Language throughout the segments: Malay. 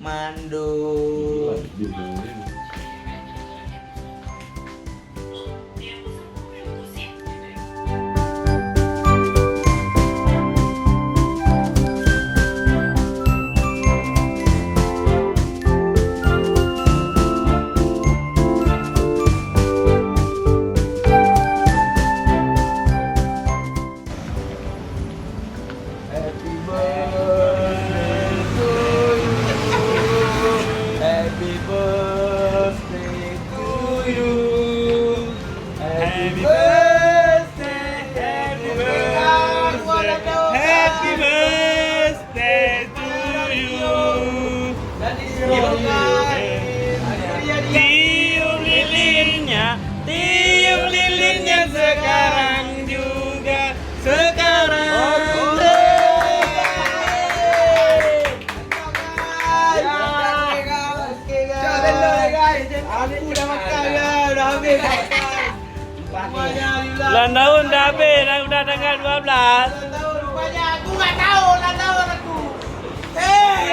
Mandul. Happy birthday to you. Happy birthday to you. Happy birthday. Happy birthday. Happy birthday to you. Tiup lilinnya, tiup lilinnya sekarang juga, sekarang. Aku dah makan dah habis. Ulang tahun dah habis, dah tanggal 12. Rupanya aku nggak tahu ulang tahun aku.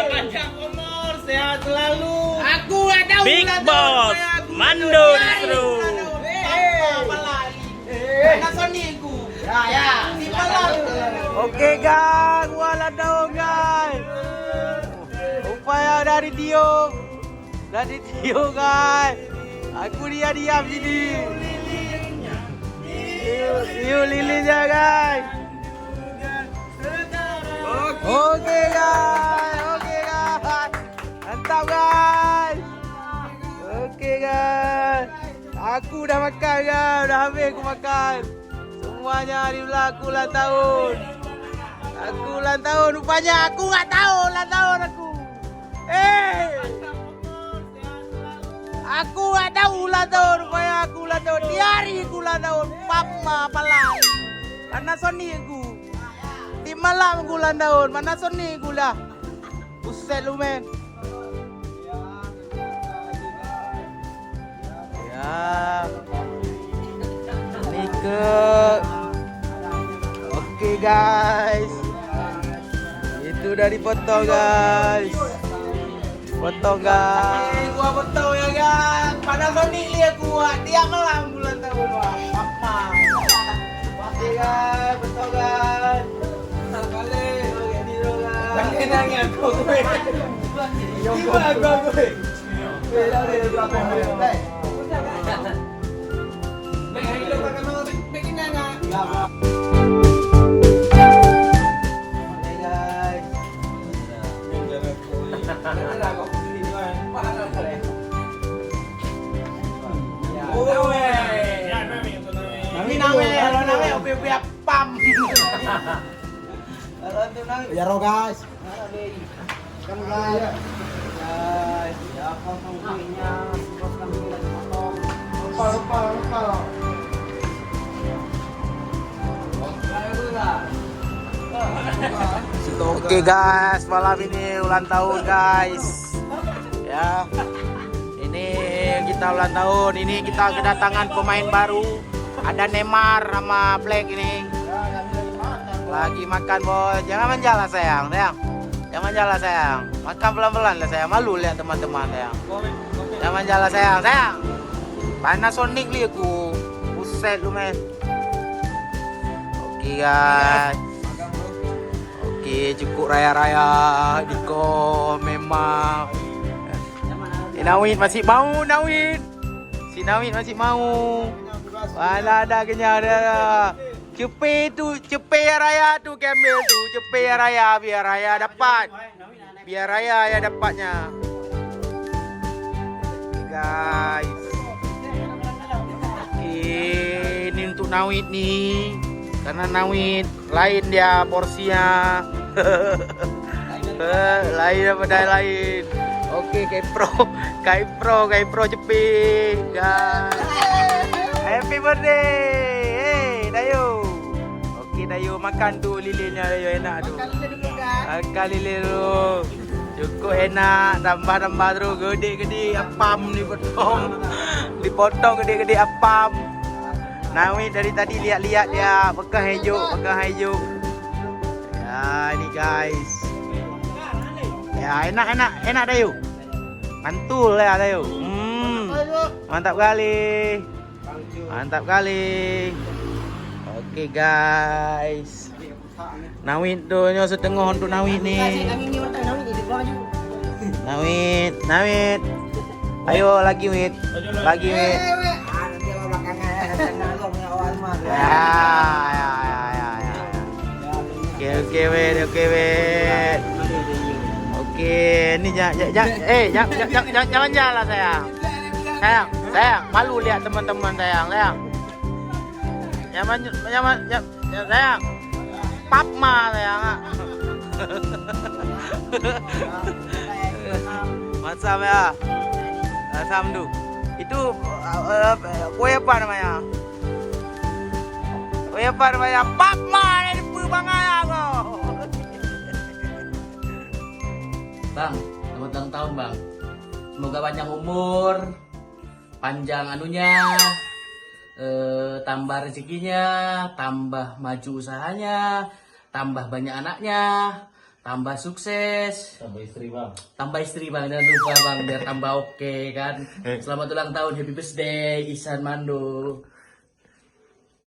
Panjang umur, sehat selalu. Aku nggak tahu Big ulang tahun Boss, rupanya aku. Mando disuruh. Panasoniku. Ya. Di malam. Oke gang, ulang tahun guys. Upaya dari Tio. Dari Tio guys. Aku diam sini. Tio lilinnya guys. Oke guys. Mantap guys. Oke guys. Aku dah makan guys. Dah habis aku makan. Semuanya hari aku ulang tahun. Aku ulang tahun. Rupanya aku nggak tahu ulang tahun aku. Aku nggak tahu ulang tahun. Rupanya aku ulang tahun. Di hari aku ulang tahun. Papa palai. Panasonic aku. Di malam aku ulang tahun. Panasonic aku lah. Buset lu men. Ya. Ini ke. Oke guys. Itu dari potong guys. Potong guys. Gua betul ya kan. Panasonic lihat gua. Dia malam ulang tahun gua. Papa. Oke guys, betul guys. Sekali. Oke di guys. Jangan nangis aku gue. Gimana gua gue? Beda berapa menit? Ya roh guys. Kan guys. Ya potong kuenya, potong potong. Lupa. Oke guys, malam ini ulang tahun guys. Ya. Ini kita ulang tahun. Ini kita kedatangan pemain baru. Ada Neymar sama Black ini. Lagi makan bos. Jangan manja lah sayang. Jangan manja lah sayang. Makan pelan-pelan lah sayang. Malu lihat teman-teman sayang. Jangan manja lah sayang. Panasonic li aku. Buset lu men. Oke guys. Oke, cukup raya-raya Diko memang. Nawid masih mau Nawid. Si Nawid masih mau. Wala ada kenyang dah. Cepe raya tu Kamil tu. Cepe raya biar raya dapat. Biar raya ya dapatnya. Guys. Oke, ini untuk Nawid nih. Karena Nawid lain dia porsinya. Lain daripada lain. Oke, Kaipro cepi. Happy birthday. Hey, Dayu. Oke, Dayu makan tu lilinnya Dayu enak tu. Makan lilin dulu. Cukup enak, tambah terus gede-gede apam dipotong gede-gede apam. Nawid dari tadi lihat-lihat dia pegang hijau. Ya, ini guys. Ya, enak Dayu. Mantul ya Dayu. Mantap kali. Mantap kali. Oke guys. Nawit tu nyo setengah untuk Nawit ni. Nawit. Ayo lagi Wit. Lagi Wit. Ya. Oke Wit. Oke, ini jangan jalan sayang. Sayang, malu lihat teman-teman sayang. Sayang. Papma sayang. Macam ya. Samdu. Itu kue apa namanya? Kue apa namanya? Papma ini banget kok. Bang, selamat ulang tahun bang. Semoga panjang umur, panjang anunya, tambah rezekinya, tambah maju usahanya, tambah banyak anaknya, tambah sukses. Tambah istri bang, jangan lupa bang, biar tambah oke kan. Selamat ulang tahun, happy birthday Ihsan Mando.